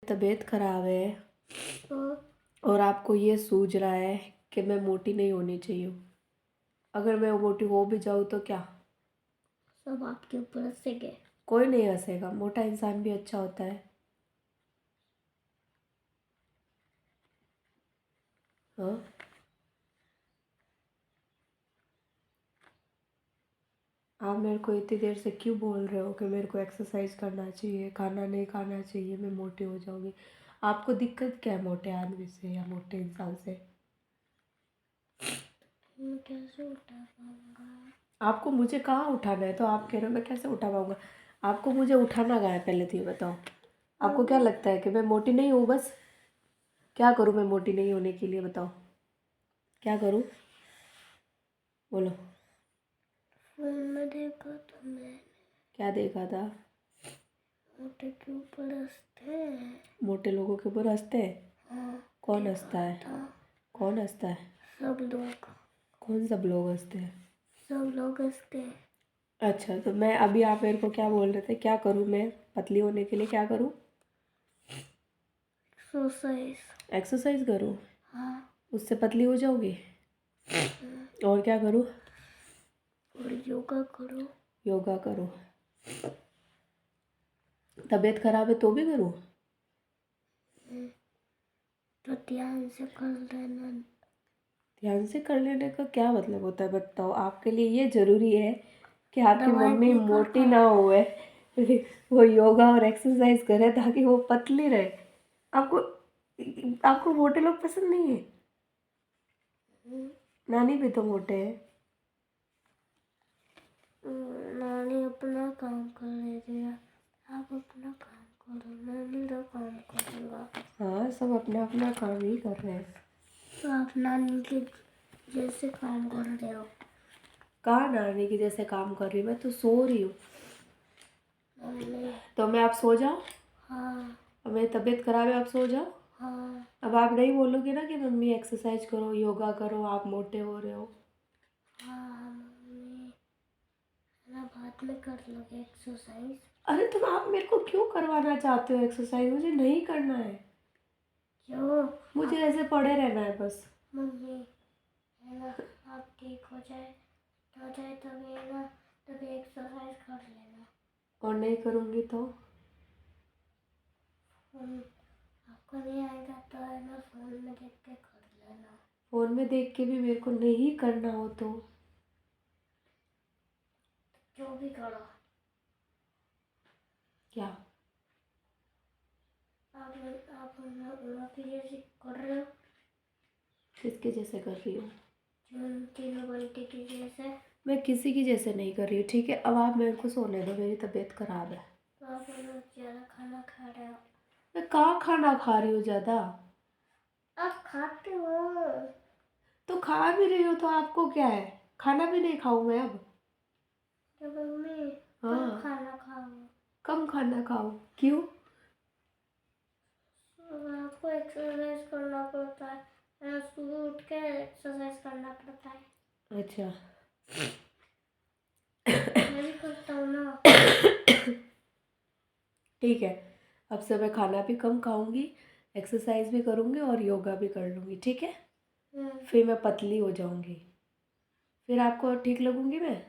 तबीयत खराब है और और आपको ये सूझ रहा है कि मैं मोटी नहीं होनी चाहिए। अगर मैं मोटी हो भी जाऊँ तो क्या? सब आपके ऊपर हंसेंगे। कोई नहीं हंसेगा, मोटा इंसान भी अच्छा होता है। हाँ, आप मेरे को इतनी देर से क्यों बोल रहे हो कि मेरे को एक्सरसाइज करना चाहिए, खाना नहीं खाना चाहिए, मैं मोटी हो जाऊंगी? आपको दिक्कत क्या है मोटे आदमी से या मोटे इंसान से? मैं कैसे उठा पाऊंगा? आपको मुझे कहाँ उठाना है? तो आप कह रहे हो मैं कैसे उठा पाऊंगा? आपको मुझे उठाना कहाँ है पहले तो ये बताओ। आपको क्या लगता है कि मैं मोटी नहीं हूँ? बस क्या करूँ मैं मोटी नहीं होने के लिए, बताओ क्या करूँ? बोलो। फोन में देखा तो मैंने क्या देखा था? मोटे के ऊपर हंसते हैं। मोटे लोगों के ऊपर हंसते हैं? हाँ, कौन देखा हंसता है? था। कौन हंसता है? सब लोग कौन सब लोग हंसते हैं? सब लोग हंसते हैं। अच्छा, तो मैं अभी आप मेरे को क्या बोल रहे थे, क्या करूँ मैं पतली होने के लिए? क्या करूँ? एक्सरसाइज। एक्सरसाइज करूँ? हाँ। उससे पतली हो जाओगी? और क्या करूँ? और योगा करो। योगा करूँ? तबीयत खराब है तो भी करूँ? तो ध्यान से कर लेना। ध्यान से कर लेने का क्या मतलब होता है बताओ? आपके लिए ये ज़रूरी है कि आपकी दवाई मम्मी देकर मोटी ना होए, वो योगा और एक्सरसाइज करे ताकि वो पतली रहे। आपको आपको मोटे लोग पसंद नहीं है? नानी भी तो मोटे हैं। नानी अपना काम कर रही है। आप अपना काम करो, मैं मेरा काम करूँगा। हाँ, सब अपना अपना काम ही कर रहे हैं। तो आप नानी के जैसे काम कर रहे हो। कहाँ नानी की जैसे काम कर रही हूँ? मैं तो सो रही हूँ। मम्मी। तो मैं आप सो जाओ। हाँ। अब मेरी तबीयत खराब है, आप सो जाओ। हाँ। अब आप नहीं बोलोगे ना कि मम्मी एक्सरसाइज करो, योगा करो, आप मोटे हो रहे हो। हाँ मम्मी, मैं बाद में कर लूँगी एक्सरसाइज। अरे तुम आप मेरे को क्यों करवाना चाहते हो एक्सरसाइज? मुझे नहीं करना है। क्यों? मुझे ऐसे पड़े रहना है बस। मम्मी, है ना, आप ठीक हो जाए तभी, है ना, तभी एक्सरसाइज कर लेना। और नहीं करूँगी तो? आपको नहीं आएगा तो, है ना, फोन में देख के कर लेना। फ़ोन में देख के भी मेरे को नहीं करना हो तो? जो भी करो। क्या? आप उनकी जैसे कर रहे हो। किसके जैसे कर रही हूँ? जो तीनों बंटी की जैसे। मैं किसी की जैसे नहीं कर रही हूँ, ठीक है? अब आप मेरे को सोने दो, मेरी तबीयत खराब है। तो आप ज़्यादा खाना खा रहे हो। मैं कहाँ खाना खा रही हूँ ज़्यादा? आप खाते हो। तो खा भी रही हो तो आपको क्या है? खाना भी नहीं खाऊँ मैं अब? तो मम्मी, कम हाँ, खाना खाओ। कम खाना खाओ? क्यों? आपको एक्सरसाइज करना पड़ता है, सुबह उठ के एक्सरसाइज करना पड़ता है। अच्छा। मैं भी करता हूँ ना। ठीक है, अब से मैं खाना भी कम खाऊंगी, एक्सरसाइज भी करूंगी और योगा भी कर लूंगी, ठीक है? फिर मैं पतली हो जाऊंगी, फिर आपको ठीक लगूंगी मैं।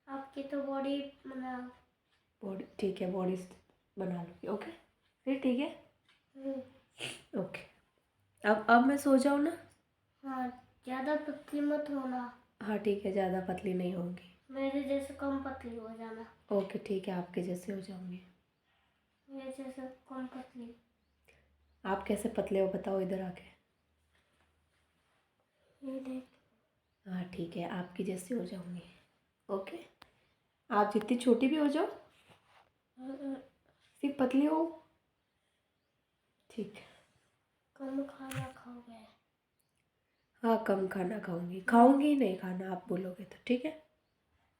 आपकी तो बॉडी बना। बॉडी ठीक है, बॉडी बना लूंगी, ओके? फिर ठीक है, ओके। अब मैं सो जाऊँ ना? हाँ, ज़्यादा पतली मत होना। हाँ ठीक है, ज़्यादा पतली नहीं होंगी। मेरे जैसे कम पतली हो जाना। ओके ठीक है, आपके जैसे हो जाऊंगी। मेरे जैसे कम पतली। आप कैसे पतले हो बताओ इधर आके। ये देख। हाँ ठीक है, आपकी जैसी हो जाऊंगी, ओके? आप जितनी छोटी भी हो जाओ, सिर्फ पतली हो, ठीक है? कम खाना खाओगे। हाँ, कम खाना खाऊंगी, खाऊंगी नहीं खाना आप बोलोगे तो, ठीक है?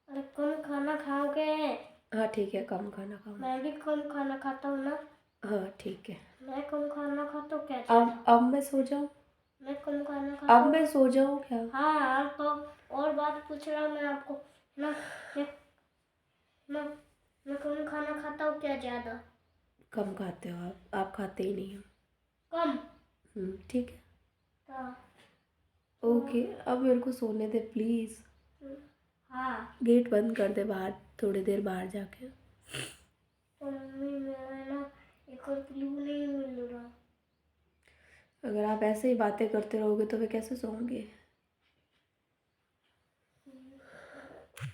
अरे कम खाना खाओगे। हाँ ठीक है, कम खाना खाऊंगी। मैं भी कम खाना खाता हूँ ना। हाँ ठीक है। मैं कम खाना खाता हूँ क्या अब ज़्यादा? मैं सो जाऊँ? मैं कम खाना खाता अब हूँ। मैं सो जाऊँ क्या? हाँ, आप और बात पूछ रहा हूँ मैं आपको ना। मैं मैं मैं कम खाना खाता हूँ क्या ज़्यादा? कम खाते हो आप खाते ही नहीं हो। कम ठीक है। तो ओके, अब मेरे को सोने दे प्लीज़। हाँ गेट बंद कर दे, बाहर थोड़ी देर बाहर जाके। तो मम्मी मेरा ना एक और क्लू नहीं मिल रहा। अगर आप ऐसे ही बातें करते रहोगे तो वे कैसे सोओगे?